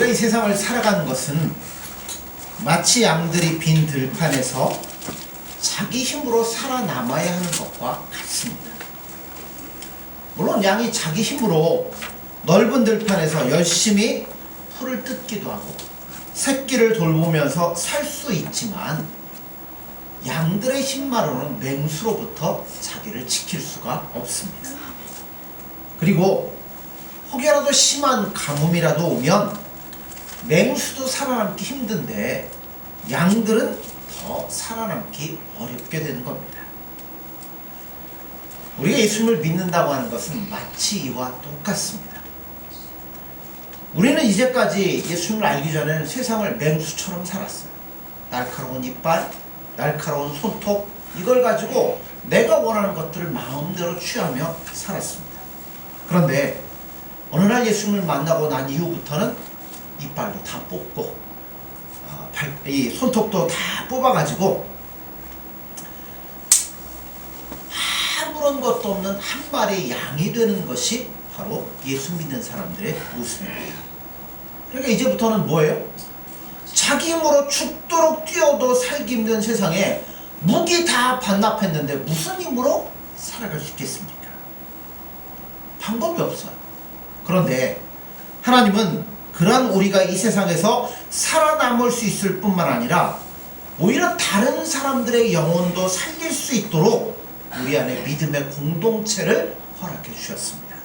우리가 이 세상을 살아가는 것은 마치 양들이 빈 들판에서 자기 힘으로 살아남아야 하는 것과 같습니다. 물론 양이 자기 힘으로 넓은 들판에서 열심히 풀을 뜯기도 하고 새끼를 돌보면서 살 수 있지만 양들의 힘만으로는 맹수로부터 자기를 지킬 수가 없습니다. 그리고 혹여라도 심한 가뭄이라도 오면 맹수도 살아남기 힘든데 양들은 더 살아남기 어렵게 되는 겁니다. 우리가 예수님을 믿는다고 하는 것은 마치 이와 똑같습니다. 우리는 이제까지 예수님을 알기 전에는 세상을 맹수처럼 살았어요. 날카로운 이빨, 날카로운 손톱, 이걸 가지고 내가 원하는 것들을 마음대로 취하며 살았습니다. 그런데 어느 날 예수님을 만나고 난 이후부터는 이빨도 다 뽑고 이 손톱도 다 뽑아가지고 아무런 것도 없는 한 마리의 양이 되는 것이 바로 예수 믿는 사람들의 모습입니다. 그러니까 이제부터는 뭐예요? 자기 힘으로 죽도록 뛰어도 살기 힘든 세상에 무기 다 반납했는데 무슨 힘으로 살아갈 수 있겠습니까? 방법이 없어요. 그런데 하나님은 그러한 우리가 이 세상에서 살아남을 수 있을 뿐만 아니라 오히려 다른 사람들의 영혼도 살릴 수 있도록 우리 안에 믿음의 공동체를 허락해 주셨습니다.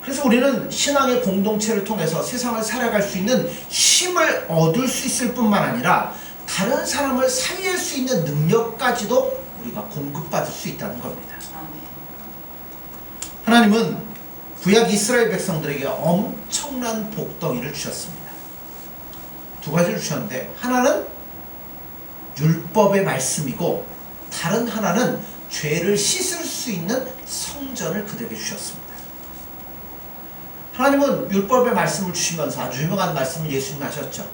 그래서 우리는 신앙의 공동체를 통해서 세상을 살아갈 수 있는 힘을 얻을 수 있을 뿐만 아니라 다른 사람을 살릴 수 있는 능력까지도 우리가 공급받을 수 있다는 겁니다. 하나님은 구약 이스라엘 백성들에게 엄청난 복덩이를 주셨습니다. 두 가지를 주셨는데 하나는 율법의 말씀이고 다른 하나는 죄를 씻을 수 있는 성전을 그들에게 주셨습니다. 하나님은 율법의 말씀을 주시면서 아주 유명한 말씀을 예수님 하셨죠.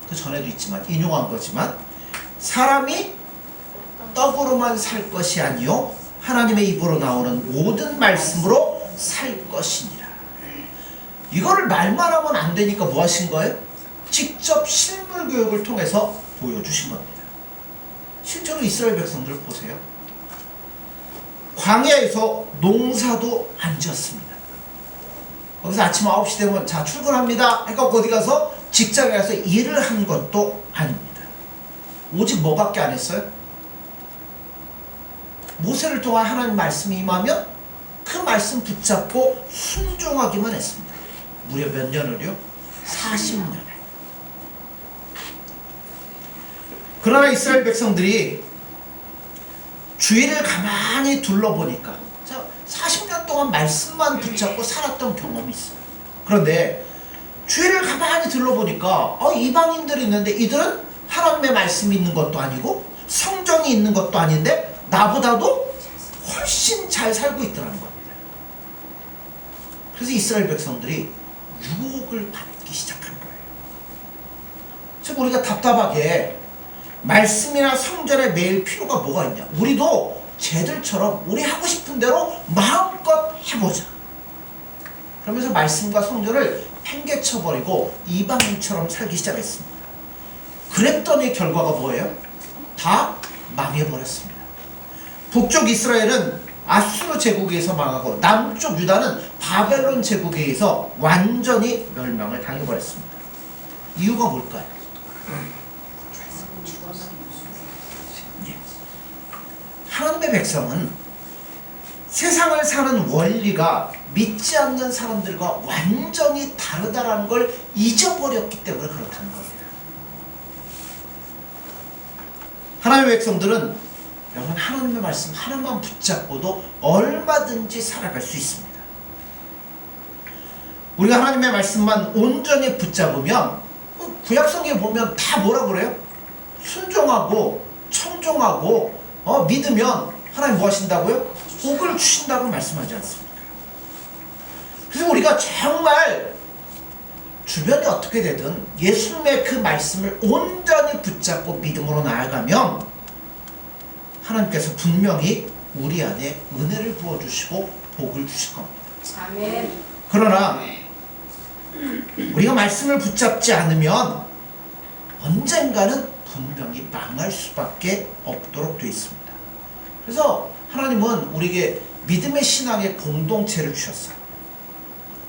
그 전에도 있지만 인용한 거지만 사람이 떡으로만 살 것이 아니요 하나님의 입으로 나오는 모든 말씀으로 살 것이니라. 이거를 말만 하면 안 되니까 뭐 하신 거예요? 직접 실물 교육을 통해서 보여주신 겁니다. 실제로 이스라엘 백성들을 보세요. 광야에서 농사도 안 지었습니다. 거기서 아침 9시 되면 자 출근합니다. 그러니까 어디 가서 직장에 가서 일을 한 것도 아닙니다. 오직 뭐밖에 안 했어요? 모세를 통한 하나님 말씀이 임하면 그 말씀 붙잡고 순종하기만 했습니다. 무려 몇 년을요? 40년을. 그러나 이스라엘 백성들이 주위를 가만히 둘러보니까 40년 동안 말씀만 붙잡고 살았던 경험이 있어요. 그런데 주위를 가만히 둘러보니까 이방인들이 있는데 이들은 하나님의 말씀이 있는 것도 아니고 성전이 있는 것도 아닌데 나보다도 훨씬 잘 살고 있더라는 겁니다. 그래서 이스라엘 백성들이 유혹을 받기 시작한 거예요. 지금 우리가 답답하게 말씀이나 성전에 매일 필요가 뭐가 있냐? 우리도 쟤들처럼 우리 하고 싶은 대로 마음껏 해보자. 그러면서 말씀과 성전을 팽개쳐버리고 이방인처럼 살기 시작했습니다. 그랬더니 결과가 뭐예요? 다 망해버렸습니다. 북쪽 이스라엘은 아수르 제국에 의해서 망하고 남쪽 유다는 바벨론 제국에 의해서 완전히 멸망을 당해버렸습니다. 이유가 뭘까요? 하나님의 백성은 세상을 사는 원리가 믿지 않는 사람들과 완전히 다르다는 걸 잊어버렸기 때문에 그렇다는 겁니다. 하나님의 백성들은 여러분 하나님의 말씀 하나만 붙잡고도 얼마든지 살아갈 수 있습니다. 우리가 하나님의 말씀만 온전히 붙잡으면 구약성경에 보면 다 뭐라 그래요? 순종하고 청종하고 믿으면 하나님 뭐 하신다고요? 복을 주신다고 말씀하지 않습니까? 그래서 우리가 정말 주변이 어떻게 되든 예수님의 그 말씀을 온전히 붙잡고 믿음으로 나아가면 하나님께서 분명히 우리 안에 은혜를 부어주시고 복을 주실 겁니다. 아멘. 그러나 우리가 말씀을 붙잡지 않으면 언젠가는 분명히 망할 수밖에 없도록 되어 있습니다. 그래서 하나님은 우리에게 믿음의 신앙의 공동체를 주셨어요.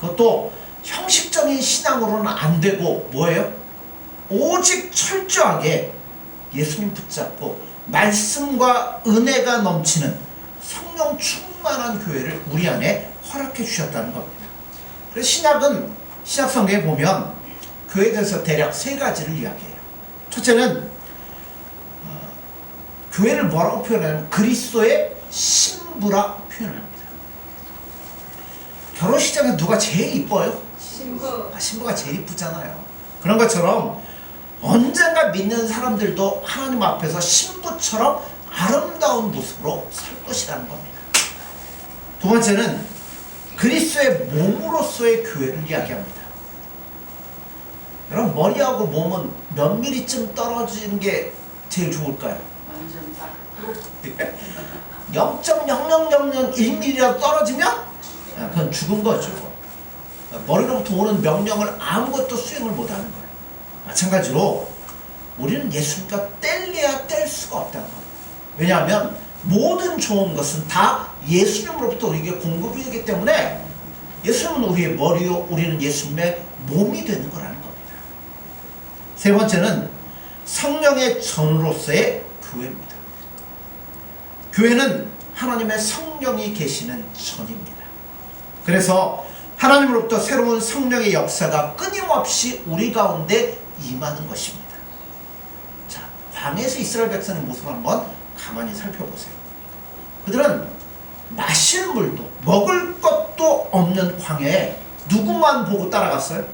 그것도 형식적인 신앙으로는 안 되고 뭐예요? 오직 철저하게 예수님 붙잡고 말씀과 은혜가 넘치는 성령 충만한 교회를 우리 안에 허락해 주셨다는 겁니다. 그래서 신약 성경에 보면 교회에 대해서 대략 세 가지를 이야기해요. 첫째는 교회를 뭐라고 표현하냐면 그리스도의 신부라 표현합니다. 결혼식장에 누가 제일 이뻐요? 신부. 신부가 제일 이쁘잖아요. 그런 것처럼 언젠가 믿는 사람들도 하나님 앞에서 신부처럼 아름다운 모습으로 설 것이라는 겁니다. 두 번째는 그리스도의 몸으로서의 교회를 이야기합니다. 여러분, 머리하고 몸은 몇 미리쯤 떨어지는 게 제일 좋을까요? 완전 딱. 0.0001mm라도 떨어지면 그건 죽은 거죠. 머리로부터 오는 명령을 아무것도 수행을 못하는 거예요. 마찬가지로 우리는 예수님과 뗄래야 뗄 수가 없다는 거예요. 왜냐하면 모든 좋은 것은 다 예수님으로부터 우리에게 공급이 되기 때문에 예수님은 우리의 머리요, 우리는 예수님의 몸이 되는 거라는 겁니다. 세 번째는 성령의 전으로서의 교회입니다. 교회는 하나님의 성령이 계시는 전입니다. 그래서 하나님으로부터 새로운 성령의 역사가 끊임없이 우리 가운데 임하는 것입니다. 자, 광야에서 이스라엘 백성의 모습을 한번 가만히 살펴보세요. 그들은 마실 물도 먹을 것도 없는 광야에 누구만 보고 따라갔어요?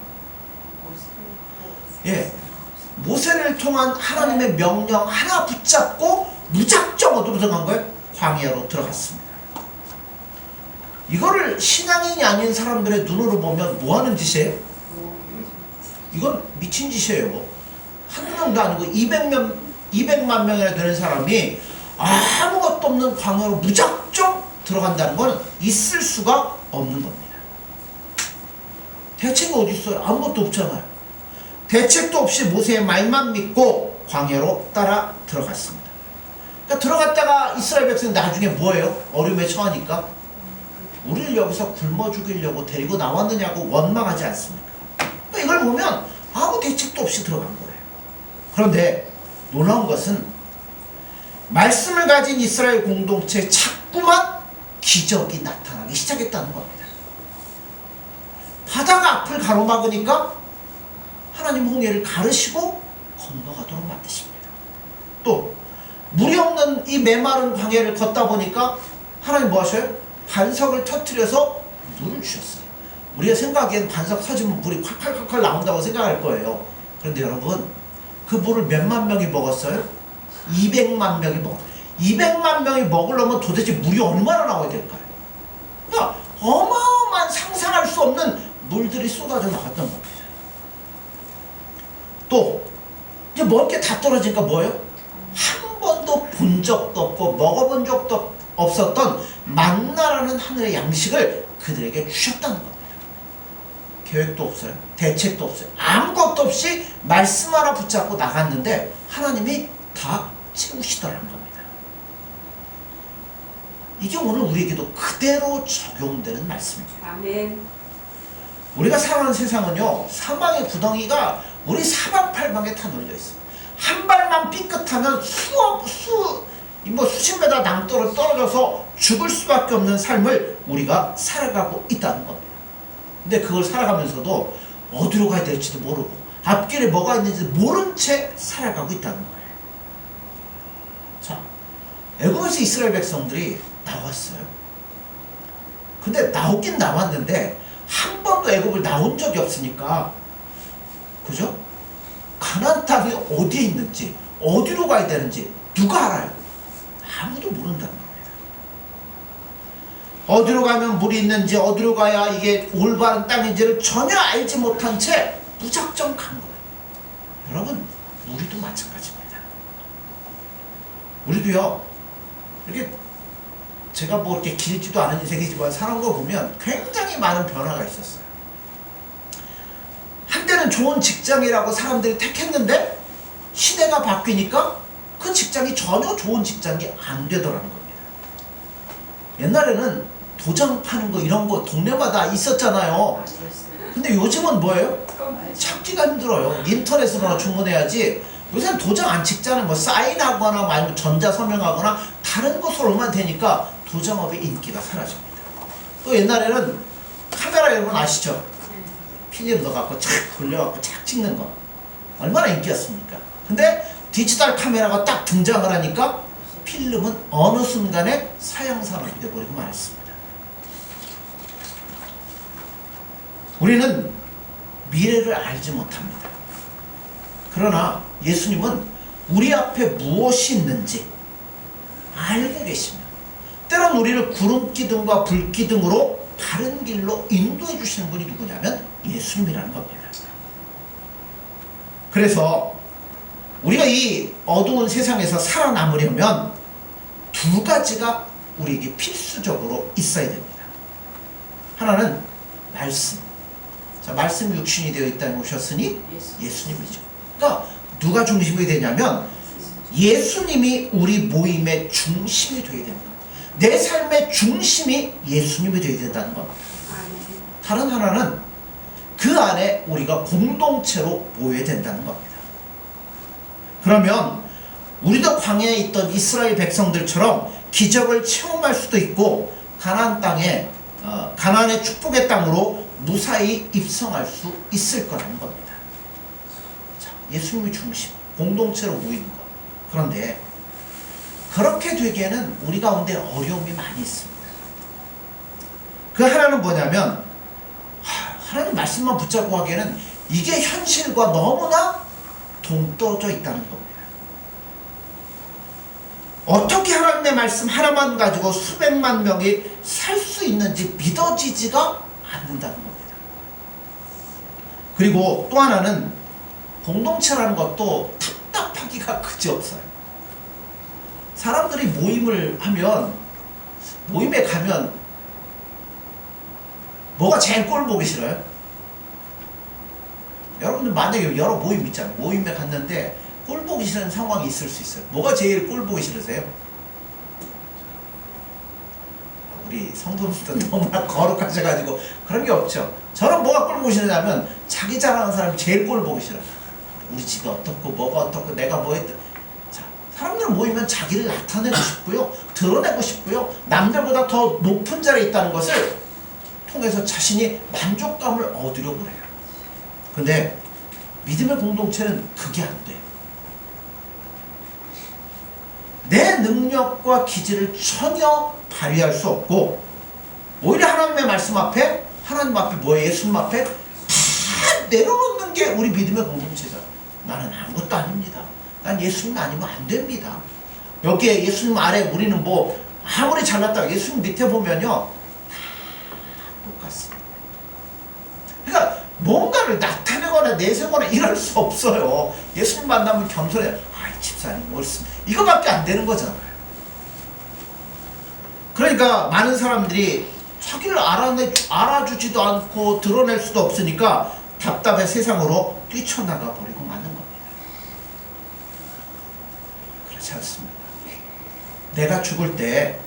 예, 모세를 통한 하나님의 명령 하나 붙잡고 무작정 어디로 들어간 거예요? 광야로 들어갔습니다. 이거를 신앙인이 아닌 사람들의 눈으로 보면 뭐 하는 짓이에요? 이건 미친 짓이에요. 한 명도 아니고 200만 명이나 되는 사람이 아무것도 없는 광야로 무작정 들어간다는 건 있을 수가 없는 겁니다. 대책이 어디 있어요? 아무것도 없잖아요. 대책도 없이 모세의 말만 믿고 광야로 따라 들어갔습니다. 그러니까 들어갔다가 이스라엘 백성이 나중에 뭐예요? 어려움에 처하니까 우리를 여기서 굶어 죽이려고 데리고 나왔느냐고 원망하지 않습니까? 그러니까 이걸 보면 아무 대책도 없이 들어간 거예요. 그런데 놀라운 것은 말씀을 가진 이스라엘 공동체에 자꾸만 기적이 나타나기 시작했다는 겁니다. 바다가 앞을 가로막으니까 하나님 홍해를 가르시고 건너가도록 만드십니다. 또 물이 없는 이 메마른 광야를 걷다 보니까 하나님 뭐 하셔요? 반석을 터뜨려서 물을 주셨어요. 우리가 생각하기엔 반석 터지면 물이 콸콸콸콸 나온다고 생각할 거예요. 그런데 여러분, 그 물을 몇만 명이 먹었어요? 200만 명이 먹었어요. 200만 명이 먹으려면 도대체 물이 얼마나 나와야 될까요? 그러니까 어마어마한 상상할 수 없는 물들이 쏟아져 나갔던 겁니다. 또 이제 먹을 게 다 떨어지니까 뭐예요? 한 번도 본 적도 없고 먹어본 적도 없었던 만나라는 하늘의 양식을 그들에게 주셨다는 겁니다. 계획도 없어요. 대책도 없어요. 아무것도 없이 말씀 하나 붙잡고 나갔는데 하나님이 다 채우시더라는 겁니다. 이게 오늘 우리에게도 그대로 적용되는 말씀입니다. 아멘. 우리가 살아가는 세상은요, 사망의 구덩이가 우리 사방팔방에 다 널려 있어요. 한 발만 삐끗하면 수십 메다 낭떠러 떨어져서 죽을 수밖에 없는 삶을 우리가 살아가고 있다는 겁니다. 근데 그걸 살아가면서도 어디로 가야 될지도 모르고 앞길에 뭐가 있는지 모른 채 살아가고 있다는 거예요. 자, 애굽에서 이스라엘 백성들이 나왔어요. 근데 나오긴 나왔는데 한 번도 애굽을 나온 적이 없으니까, 그죠? 가나안 땅이 어디에 있는지, 어디로 가야 되는지 누가 알아요? 아무도 모른다는 겁니다. 어디로 가면 물이 있는지, 어디로 가야 이게 올바른 땅인지를 전혀 알지 못한 채 무작정 간 거예요. 여러분, 우리도 마찬가지입니다. 우리도요, 이렇게 제가 뭐 이렇게 길지도 않은 인생이지만 살아온 거 보면 굉장히 많은 변화가 있었어요. 예전에는 좋은 직장이라고 사람들이 택했는데 시대가 바뀌니까 그 직장이 전혀 좋은 직장이 안 되더라는 겁니다. 옛날에는 도장 파는 거 이런 거 동네마다 있었잖아요. 근데 요즘은 뭐예요? 찾기가 힘들어요. 인터넷으로나 주문해야지. 요새는 도장 안 찍잖아요. 뭐 사인하거나 아니면 전자서명하거나 다른 것으로만 되니까 도장업의 인기가 사라집니다. 또 옛날에는 카메라 여러분 아시죠? 필름 넣어갖고 착 돌려갖고 착 찍는 거 얼마나 인기였습니까? 근데 디지털 카메라가 딱 등장을 하니까 필름은 어느 순간에 사형산업이 되어버리고 말았습니다. 우리는 미래를 알지 못합니다. 그러나 예수님은 우리 앞에 무엇이 있는지 알고 계십니다. 때론 우리를 구름기둥과 불기둥으로 바른 길로 인도해 주시는 분이 누구냐면 예수님이라는 겁니다. 그래서 우리가 이 어두운 세상에서 살아남으려면 두 가지가 우리에게 필수적으로 있어야 됩니다. 하나는 말씀. 자, 말씀이 육신이 되어 있다는 오셨으니 예수님이죠. 그러니까 누가 중심이 되냐면 예수님이 우리 모임의 중심이 되어야 되는 겁니다. 내 삶의 중심이 예수님이 되어야 된다는 겁니다. 다른 하나는 그 안에 우리가 공동체로 모여야 된다는 겁니다. 그러면 우리도 광야에 있던 이스라엘 백성들처럼 기적을 체험할 수도 있고 가나안 땅에 가나안의 축복의 땅으로 무사히 입성할 수 있을 거라는 겁니다. 자, 예수님이 중심, 공동체로 모이는 것. 그런데 그렇게 되기에는 우리 가운데 어려움이 많이 있습니다. 그 하나는 뭐냐면 하나님 말씀만 붙잡고 하기에는 이게 현실과 너무나 동떨어져 있다는 겁니다. 어떻게 하나님의 말씀 하나만 가지고 수백만 명이 살 수 있는지 믿어지지가 않는다는 겁니다. 그리고 또 하나는 공동체라는 것도 답답하기가 그지없어요. 사람들이 모임에 가면 뭐가 제일 꼴 보기 싫어요? 여러분들 만약에 여러 모임 있잖아요. 모임에 갔는데 꼴 보기 싫은 상황이 있을 수 있어요. 뭐가 제일 꼴 보기 싫으세요? 우리 성도님들 너무나 거룩하셔가지고 그런 게 없죠. 저는 뭐가 꼴 보기 싫으냐면 자기 자랑하는 사람이 제일 꼴 보기 싫어요. 우리 집이 어떻고 뭐가 어떻고 내가 뭐 했든. 자, 사람들은 모이면 자기를 나타내고 싶고요. 드러내고 싶고요. 남들보다 더 높은 자리에 있다는 것을 통해서 자신이 만족감을 얻으려고 해요. 근데 믿음의 공동체는 그게 안 돼요. 내 능력과 기질을 전혀 발휘할 수 없고 오히려 하나님의 말씀 앞에 하나님 앞에 뭐예요? 예수님 앞에 다 내려놓는 게 우리 믿음의 공동체죠. 나는 아무것도 아닙니다. 난 예수님 아니면 안 됩니다. 여기에 예수님 아래 우리는 뭐 아무리 잘났다고 예수님 밑에 보면요 다 똑같습니다. 그러니까 뭔가를 나타내거나 내세거나 이럴 수 없어요. 예수님 만나면 겸손해. 아이 집사님 옳습니다. 이거밖에 안 되는 거잖아요. 그러니까 많은 사람들이 자기를 알아주지도 않고 드러낼 수도 없으니까 답답해 세상으로 뛰쳐나가 버리고 마는 겁니다. 그렇지 않습니다. 내가 죽을 때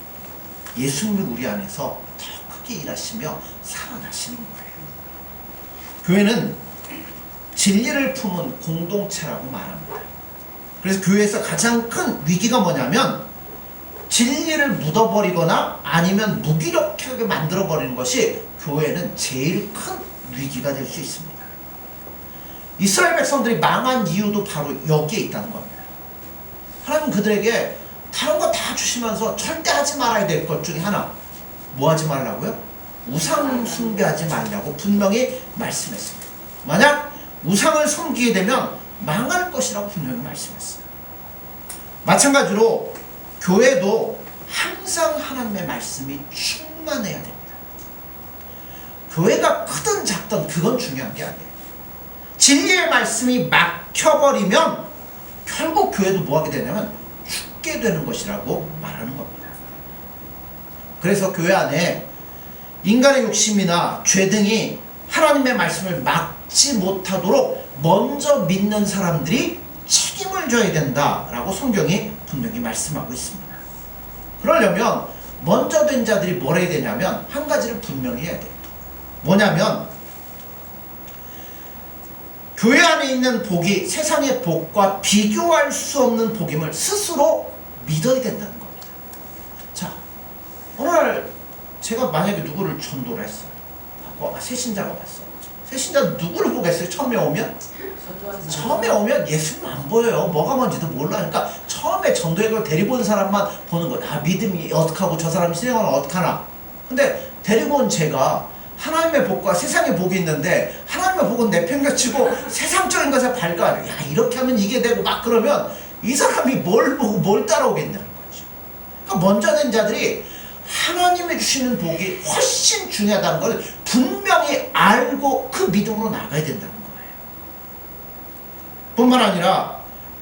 예수님이 우리 안에서 더 크게 일하시며 살아나시는 거예요. 교회는 진리를 품은 공동체라고 말합니다. 그래서 교회에서 가장 큰 위기가 뭐냐면 진리를 묻어버리거나 아니면 무기력하게 만들어버리는 것이 교회는 제일 큰 위기가 될 수 있습니다. 이스라엘 백성들이 망한 이유도 바로 여기에 있다는 겁니다. 하나님 그들에게 다른 거 다 주시면서 절대 하지 말아야 될 것 중에 하나 뭐 하지 말라고요? 우상 숭배하지 말라고 분명히 말씀했습니다. 만약 우상을 섬기게 되면 망할 것이라고 분명히 말씀했어요. 마찬가지로 교회도 항상 하나님의 말씀이 충만해야 됩니다. 교회가 크든 작든 그건 중요한 게 아니에요. 진리의 말씀이 막혀버리면 결국 교회도 뭐 하게 되냐면 죽게 되는 것이라고 말하는 겁니다. 그래서 교회 안에 인간의 욕심이나 죄 등이 하나님의 말씀을 믿지 못하도록 먼저 믿는 사람들이 책임을 져야 된다라고 성경이 분명히 말씀하고 있습니다. 그러려면 먼저 된 자들이 뭘 해야 되냐면 한 가지를 분명히 해야 돼요. 뭐냐면 교회 안에 있는 복이 세상의 복과 비교할 수 없는 복임을 스스로 믿어야 된다는 겁니다. 자, 오늘 제가 만약에 누구를 전도를 했어요. 새신자가 왔어요. 새신자 누구를 보겠어요? 처음에 오면? 처음에 오면 예수님 안 보여요. 뭐가 뭔지도 몰라. 그러니까 처음에 전도회를 데리고 온 사람만 보는 거야. 아, 믿음이 어떡하고 저 사람이 신앙은 어떡하나. 근데 데리고 온 제가 하나님의 복과 세상의 복이 있는데 하나님의 복은 내팽개치고 세상적인 것에 발가요. 야, 이렇게 하면 이게 되고 막 그러면 이 사람이 뭘 보고 뭘 따라오겠냐는 거죠. 그러니까 먼저 된 자들이 하나님이 주시는 복이 훨씬 중요하다는 걸 분명히 알고 그 믿음으로 나가야 된다는 거예요. 뿐만 아니라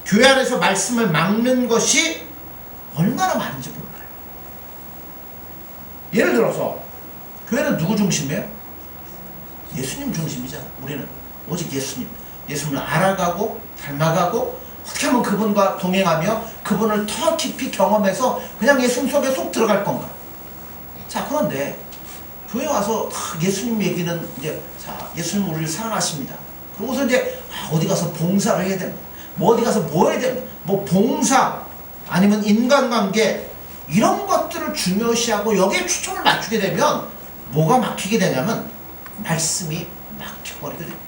교회 안에서 말씀을 막는 것이 얼마나 많은지 몰라요. 예를 들어서 교회는 누구 중심이에요? 예수님 중심이잖아. 우리는 오직 예수님을 알아가고 닮아가고 어떻게 하면 그분과 동행하며 그분을 더 깊이 경험해서 그냥 예수님 속에 쏙 들어갈 건가. 자, 그런데 교회 와서 예수님 얘기는 이제 자, 예수님 우리를 사랑하십니다. 그러고서 이제 어디 가서 봉사를 해야 됩니다. 뭐 어디 가서 뭐 해야 됩니다. 뭐 봉사 아니면 인간관계 이런 것들을 중요시하고 여기에 초점을 맞추게 되면 뭐가 막히게 되냐면 말씀이 막혀버리게 됩니다.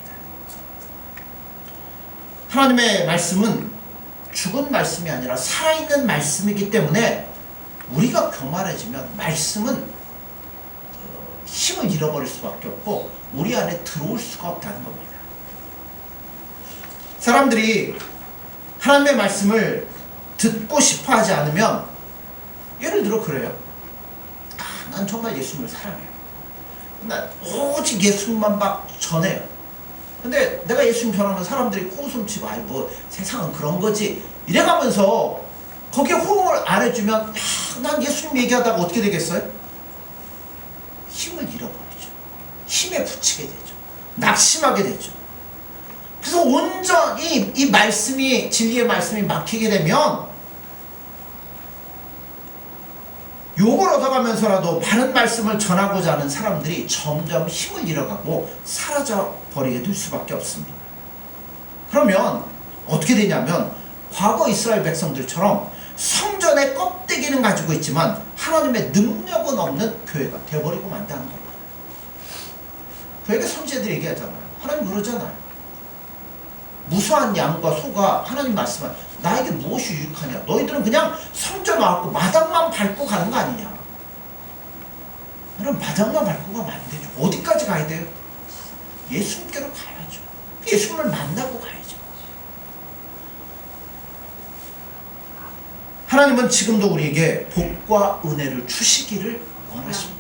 하나님의 말씀은 죽은 말씀이 아니라 살아있는 말씀이기 때문에 우리가 교만해지면 말씀은 힘을 잃어버릴 수밖에 없고 우리 안에 들어올 수가 없다는 겁니다. 사람들이 하나님의 말씀을 듣고 싶어 하지 않으면 예를 들어 그래요. 아, 난 정말 예수님을 사랑해요. 난 오직 예수님만 막 전해요. 근데 내가 예수님 전하면 사람들이 코웃음치고 아이 뭐 세상은 그런 거지 이래가면서 거기에 호응을 안 해주면 난 예수님 얘기하다가 어떻게 되겠어요? 힘을 잃어버리죠. 힘에 부치게 되죠. 낙심하게 되죠. 그래서 온전히 이 말씀이 진리의 말씀이 막히게 되면 욕을 얻어가면서라도 바른 말씀을 전하고자 하는 사람들이 점점 힘을 잃어가고 사라져버리게 될 수밖에 없습니다. 그러면 어떻게 되냐면 과거 이스라엘 백성들처럼 성전의 껍데기는 가지고 있지만 하나님의 능력은 없는 교회가 되어버리고 만다는 겁니다. 교회가 선지자들이 얘기하잖아요. 하나님 그러잖아요. 무수한 양과 소가 하나님 말씀을 나에게 무엇이 유익하냐. 너희들은 그냥 성전 와갖고 마당만 밟고 가는 거 아니냐. 그럼 마당만 밟고 가면 안 되죠. 어디까지 가야 돼요? 예수님께로 가야죠. 예수님을 만나고 가야죠. 하나님은 지금도 우리에게 복과 은혜를 주시기를 원하십니다.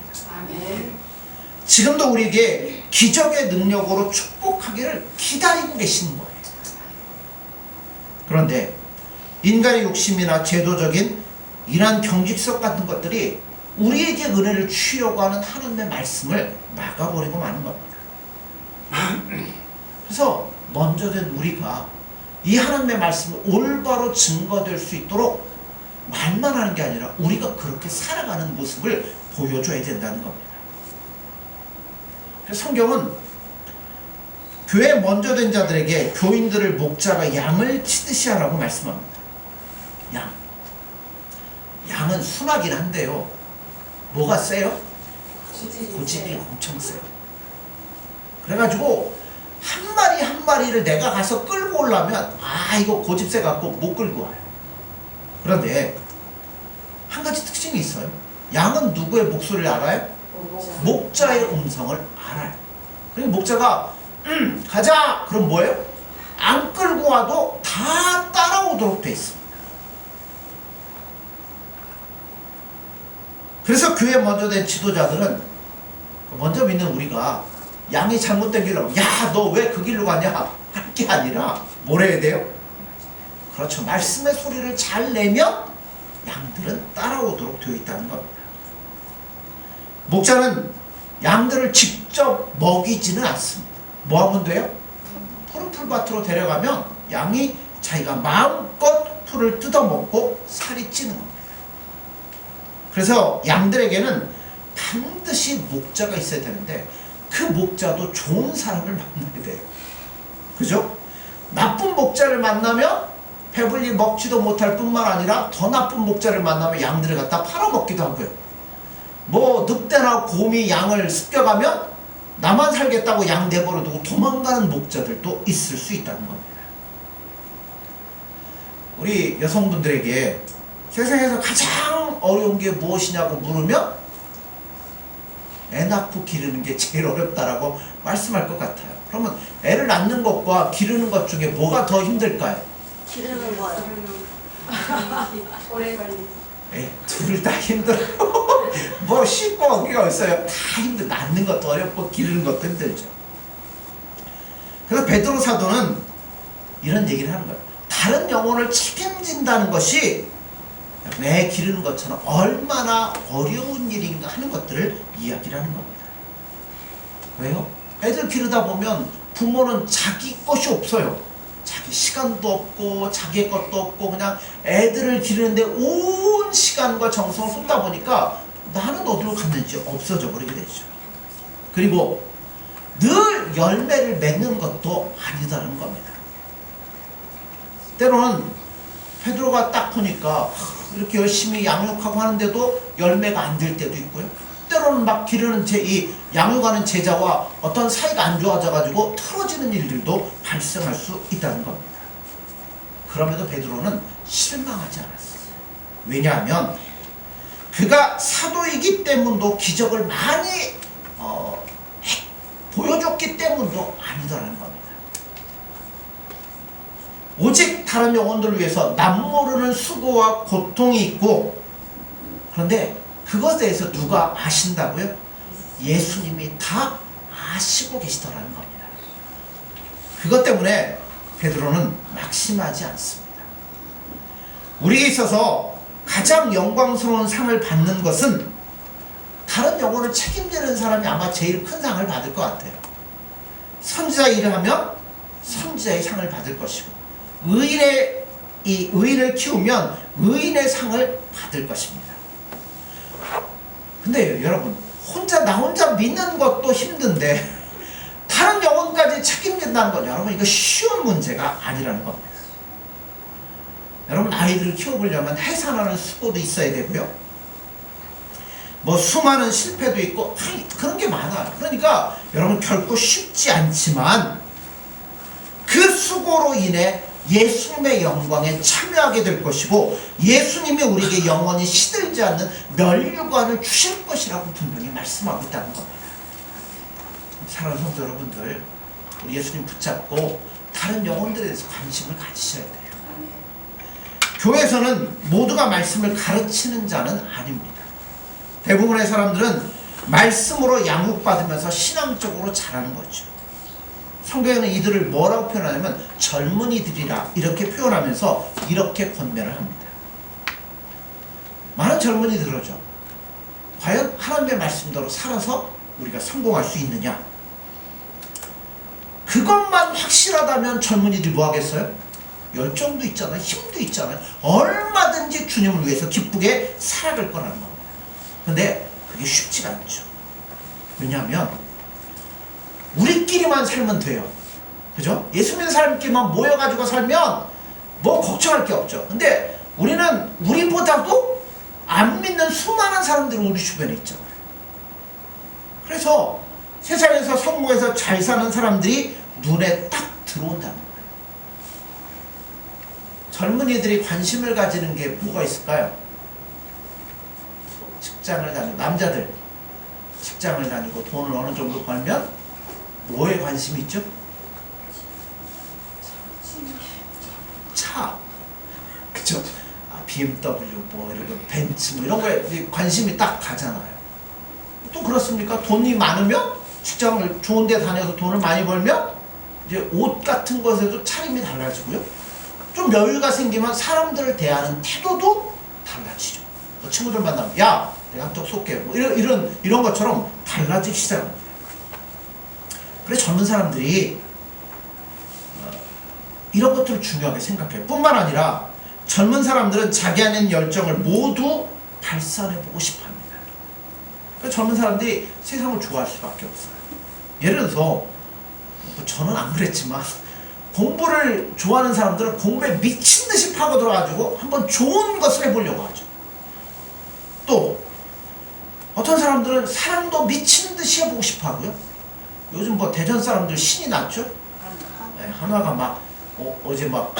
지금도 우리에게 기적의 능력으로 축복하기를 기다리고 계시는 거예요. 그런데 인간의 욕심이나 제도적인 이러한 경직성 같은 것들이 우리에게 은혜를 주려고 하는 하나님의 말씀을 막아버리고 마는 겁니다. 그래서 먼저 된 우리가 이 하나님의 말씀을 올바로 증거될 수 있도록 말만 하는 게 아니라 우리가 그렇게 살아가는 모습을 보여줘야 된다는 겁니다. 그래서 성경은 교회 먼저 된 자들에게 교인들을 목자가 양을 치듯이 하라고 말씀합니다. 양은 순하긴 한데요. 뭐가 세요? 고집이 엄청 세요. 그래가지고 한 마리 한 마리를 내가 가서 끌고 오려면 이거 고집 세갖고 못 끌고 와요. 그런데 한 가지 특징이 있어요. 양은 누구의 목소리를 알아요? 목자의 음성을 알아요. 그리고 목자가 가자! 그럼 뭐예요? 안 끌고 와도 다 따라오도록 돼 있습니다. 그래서 교회 먼저 된 지도자들은 먼저 믿는 우리가 양이 잘못된 길로 야, 너 왜 그 길로 가냐? 할 게 아니라 뭘 해야 돼요? 그렇죠. 말씀의 소리를 잘 내면 양들은 따라오도록 되어 있다는 겁니다. 목자는 양들을 직접 먹이지는 않습니다. 뭐 하면 돼요? 푸른 풀밭으로 데려가면 양이 자기가 마음껏 풀을 뜯어먹고 살이 찌는 겁니다. 그래서 양들에게는 반드시 목자가 있어야 되는데 그 목자도 좋은 사람을 만나야 돼요. 그죠? 나쁜 목자를 만나면 배불리 먹지도 못할 뿐만 아니라 더 나쁜 목자를 만나면 양들을 갖다 팔아먹기도 하고요. 뭐 늑대나 곰이 양을 습격하면 나만 살겠다고 양 내버려두고 도망가는 목자들도 있을 수 있다는 겁니다. 우리 여성분들에게 세상에서 가장 어려운 게 무엇이냐고 물으면 애 낳고 기르는 게 제일 어렵다라고 말씀할 것 같아요. 그러면 애를 낳는 것과 기르는 것 중에 뭐가 더 힘들까요? 기르는 거요. 오래 걸리는. 둘 다 힘들어요. 뭐 쉽고 어기가 있어요. 다 힘들. 낳는 것도 어렵고 기르는 것도 힘들죠. 그래서 베드로 사도는 이런 얘기를 하는 거예요. 다른 영혼을 책임진다는 것이 애 기르는 것처럼 얼마나 어려운 일인가 하는 것들을 이야기를 하는 겁니다. 왜요? 애들 기르다 보면 부모는 자기 것이 없어요. 자기 시간도 없고 자기의 것도 없고 그냥 애들을 기르는데 온 시간과 정성을 쏟다 보니까 나는 어디로 갔는지 없어져 버리게 되죠. 그리고 늘 열매를 맺는 것도 아니다는 겁니다. 때로는 베드로가 딱 보니까 이렇게 열심히 양육하고 하는데도 열매가 안 될 때도 있고요. 때로는 막 기르는 이 양육하는 제자와 어떤 사이가 안 좋아져 가지고 틀어지는 일들도 발생할 수 있다는 겁니다. 그럼에도 베드로는 실망하지 않았어요. 왜냐하면 그가 사도이기 때문도 기적을 많이 보여줬기 때문도 아니더라는 겁니다. 오직 다른 영혼들을 위해서 남모르는 수고와 고통이 있고, 그런데 그것에 대해서 누가 아신다고요? 예수님이 다 아시고 계시더라는 겁니다. 그것 때문에 베드로는 낙심하지 않습니다. 우리에 있어서 가장 영광스러운 상을 받는 것은 다른 영혼을 책임지는 사람이 아마 제일 큰 상을 받을 것 같아요. 선지자 일을 하면 선지자의 상을 받을 것이고, 의인을 키우면 의인의 상을 받을 것입니다. 근데 여러분, 나 혼자 믿는 것도 힘든데 다른 영혼까지 책임진다는 건 여러분 이거 쉬운 문제가 아니라는 겁니다. 여러분 아이들을 키워보려면 해산하는 수고도 있어야 되고요. 뭐 수많은 실패도 있고 그런 게 많아요. 그러니까 여러분 결코 쉽지 않지만 그 수고로 인해 예수님의 영광에 참여하게 될 것이고 예수님이 우리에게 영원히 시들지 않는 멸류관을 주실 것이라고 분명히 말씀하고 있다는 겁니다. 사랑하는 성도 여러분들, 우리 예수님 붙잡고 다른 영혼들에 대해서 관심을 가지셔야 돼요. 교회에서는 모두가 말씀을 가르치는 자는 아닙니다. 대부분의 사람들은 말씀으로 양육받으면서 신앙적으로 자라는 거죠. 성경에는 이들을 뭐라고 표현하냐면 젊은이들이라 이렇게 표현하면서 이렇게 권면을 합니다. 많은 젊은이들이죠. 과연 하나님의 말씀대로 살아서 우리가 성공할 수 있느냐? 그것만 확실하다면 젊은이들이 뭐 하겠어요? 열정도 있잖아요. 힘도 있잖아요. 얼마든지 주님을 위해서 기쁘게 살아갈 거라는 겁니다. 근데 그게 쉽지가 않죠. 왜냐하면 우리끼리만 살면 돼요. 그죠? 예수 믿는 사람끼리만 모여가지고 살면 뭐 걱정할 게 없죠. 근데 우리는 우리보다도 안 믿는 수많은 사람들이 우리 주변에 있잖아요. 그래서 세상에서 성공해서 잘 사는 사람들이 눈에 딱 들어온다는 거예요. 젊은이들이 관심을 가지는 게 뭐가 있을까요? 직장을 다니고, 남자들 직장을 다니고 돈을 어느 정도 벌면 뭐에 관심이 있죠? 차. 그쵸? BMW, 뭐, 이런 벤츠, 뭐, 이런 거에 관심이 딱 가잖아요. 또 그렇습니까? 돈이 많으면, 직장을 좋은 데 다녀서 돈을 많이 벌면, 이제 옷 같은 것에도 차림이 달라지고요. 좀 여유가 생기면 사람들을 대하는 태도도 달라지죠. 뭐 친구들 만나면, 야, 내가 한턱 쏠게. 뭐, 이런 것처럼 달라지기 시작합니다. 그래 젊은 사람들이 이런 것들을 중요하게 생각해요. 뿐만 아니라 젊은 사람들은 자기 안에 있는 열정을 모두 발산해보고 싶어합니다. 그러니까 젊은 사람들이 세상을 좋아할 수밖에 없어요. 예를 들어서 뭐 저는 안 그랬지만 공부를 좋아하는 사람들은 공부에 미친 듯이 파고들어가지고 한번 좋은 것을 해보려고 하죠. 또 어떤 사람들은 사랑도 미친 듯이 해보고 싶어하고요. 요즘 뭐 대전 사람들 신이 났죠. 네, 한화가 막 어제 막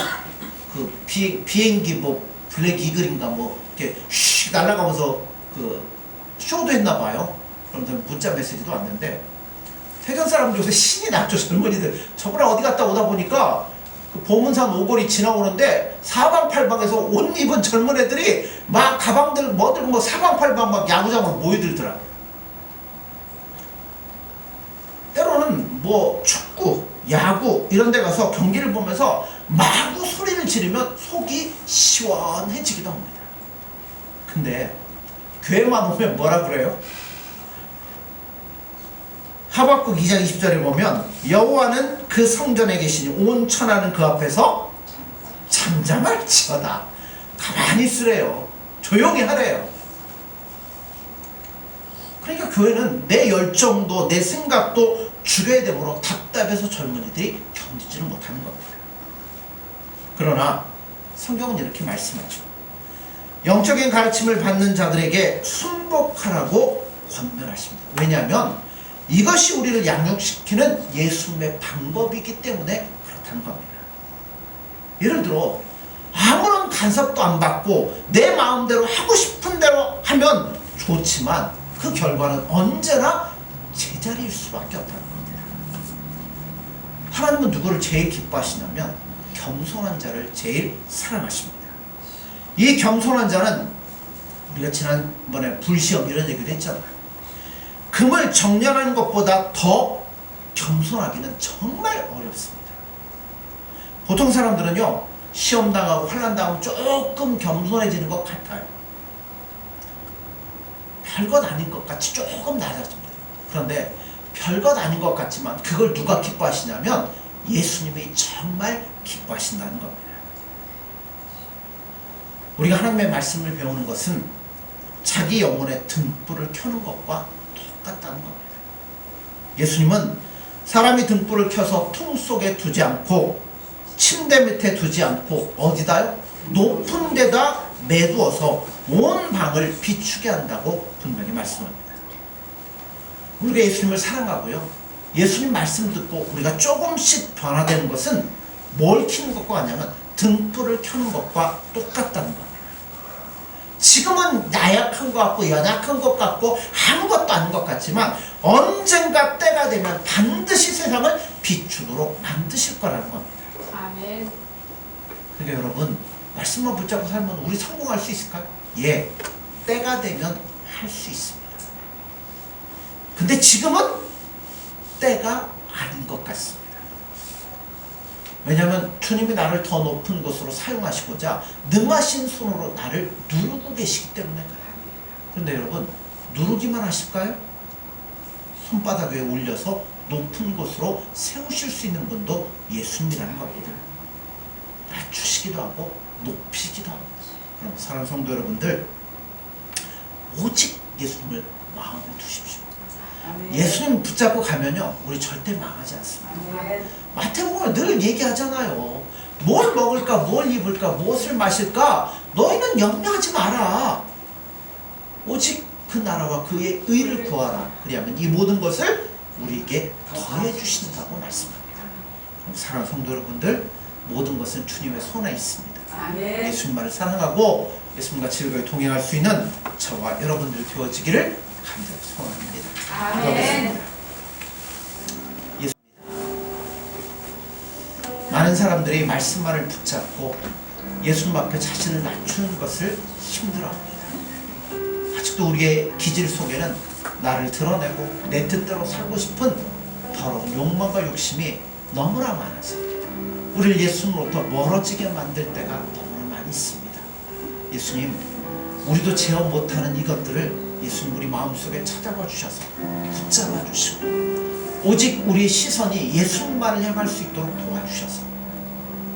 그 비행기 뭐 블랙 이글인가 뭐 이렇게 슉 날아가면서 그 쇼도 했나 봐요. 그러면서 문자 메시지도 왔는데 대전 사람들 요새 신이 났죠. 젊은이들. 저번에 어디 갔다 오다 보니까 그 보문산 오거리 지나오는데 사방팔방에서 옷 입은 젊은 애들이 막 가방들 뭐들 뭐 사방팔방 막 야구장으로 모여들더라고요. 때로는 뭐 축구, 야구 이런 데 가서 경기를 보면서 마구 소리를 지르면 속이 시원해지기도 합니다. 근데 교회만 오면 뭐라 그래요? 하박국 2장 20절에 보면 여호와는 그 성전에 계시니 온 천하는 그 앞에서 잠잠할지어다. 가만히 있으래요. 조용히 하래요. 그러니까 교회는 내 열정도 내 생각도 줄여야 되므로 답답해서 젊은이들이 견디지를 못하는 겁니다. 그러나 성경은 이렇게 말씀하죠. 영적인 가르침을 받는 자들에게 순복하라고 권면하십니다. 왜냐하면 이것이 우리를 양육시키는 예수님의 방법이기 때문에 그렇다는 겁니다. 예를 들어 아무런 간섭도 안 받고 내 마음대로 하고 싶은 대로 하면 좋지만 그 결과는 언제나 제자리일 수밖에 없다는 겁니다. 하나님은 누구를 제일 기뻐하시냐면 겸손한 자를 제일 사랑하십니다. 이 겸손한 자는 우리가 지난번에 불시험 이런 얘기를 했잖아요. 금을 정렬하는 것보다 더 겸손하기는 정말 어렵습니다. 보통 사람들은요 시험 당하고 환난 당하고 조금 겸손해지는 것 같아요. 별것 아닌 것 같이 조금 낮아집니다. 그런데 별것 아닌 것 같지만 그걸 누가 기뻐하시냐면 예수님이 정말 기뻐하신다는 겁니다. 우리가 하나님의 말씀을 배우는 것은 자기 영혼의 등불을 켜는 것과 똑같다는 겁니다. 예수님은 사람이 등불을 켜서 통 속에 두지 않고 침대 밑에 두지 않고 어디다요? 높은 데다 매두어서 온 방을 비추게 한다고 분명히 말씀합니다. 우리가 예수님을 사랑하고요. 예수님 말씀 듣고 우리가 조금씩 변화되는 것은 뭘 켜는 것과 같냐면 등불을 켜는 것과 똑같다는 겁니다. 지금은 나약한 것 같고 연약한 것 같고 아무것도 아닌 것 같지만 언젠가 때가 되면 반드시 세상을 비추도록 만드실 거라는 겁니다. 아멘. 그러니까 여러분 말씀만 붙잡고 살면 우리 성공할 수 있을까요? 예, 때가 되면 할 수 있습니다. 근데 지금은 때가 아닌 것 같습니다. 왜냐하면 주님이 나를 더 높은 곳으로 사용하시고자 능하신 손으로 나를 누르고 계시기 때문에 그래요. 그런데 여러분 누르기만 하실까요? 손바닥 위에 올려서 높은 곳으로 세우실 수 있는 분도 예수님이라는 겁니다. 낮추시기도 하고 높이기도 하고. 그럼 사랑하는 성도 여러분들 오직 예수님을 마음에 두십시오. 아멘. 예수님 붙잡고 가면요 우리 절대 망하지 않습니다. 아멘. 마태복음에 늘 얘기하잖아요. 뭘 먹을까 뭘 입을까 무엇을 마실까 너희는 염려하지 마라. 오직 그 나라와 그의 의를 구하라. 그리하면 이 모든 것을 우리에게 더해 주신다고 말씀합니다. 사랑하는 성도 여러분들 모든 것은 주님의 손에 있습니다. 아멘. 예수님만을 사랑하고 예수님과 즐거이 동행할 수 있는 저와 여러분들 되어지기를 간절히 소원합니다. 아멘. 많은 사람들이 말씀만을 붙잡고 예수님 앞에 자신을 낮추는 것을 힘들어합니다. 아직도 우리의 기질 속에는 나를 드러내고 내 뜻대로 살고 싶은 더러운 욕망과 욕심이 너무나 많아서 우리를 예수님으로부터 멀어지게 만들 때가 너무나 많이 있습니다. 예수님, 우리도 제어 못하는 이것들을 예수님 우리 마음속에 찾아와 주셔서 붙잡아 주시고 오직 우리의 시선이 예수님만을 향할 수 있도록 도와주셔서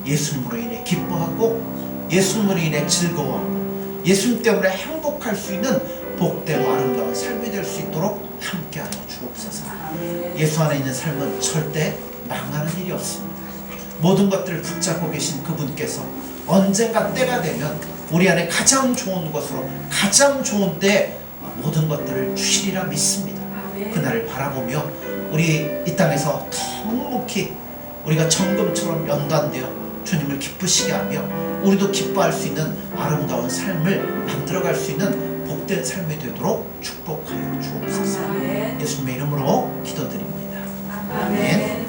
예수님으로 인해 기뻐하고 예수님으로 인해 즐거워하고 예수님 때문에 행복할 수 있는 복되고 아름다운 삶이 될 수 있도록 함께하여 주옵소서. 아멘. 예수 안에 있는 삶은 절대 망하는 일이 없습니다. 모든 것들을 붙잡고 계신 그분께서 언젠가 때가 되면 우리 안에 가장 좋은 것으로 가장 좋은 때 모든 것들을 주시리라 믿습니다. 아멘. 그날을 바라보며 우리 이 땅에서 더 묵묵히 우리가 정금처럼 연단되어 주님을 기쁘시게 하며 우리도 기뻐할 수 있는 아름다운 삶을 만들어갈 수 있는 복된 삶이 되도록 축복하여 주옵소서. 아멘. 예수님의 이름으로 기도드립니다. 아멘.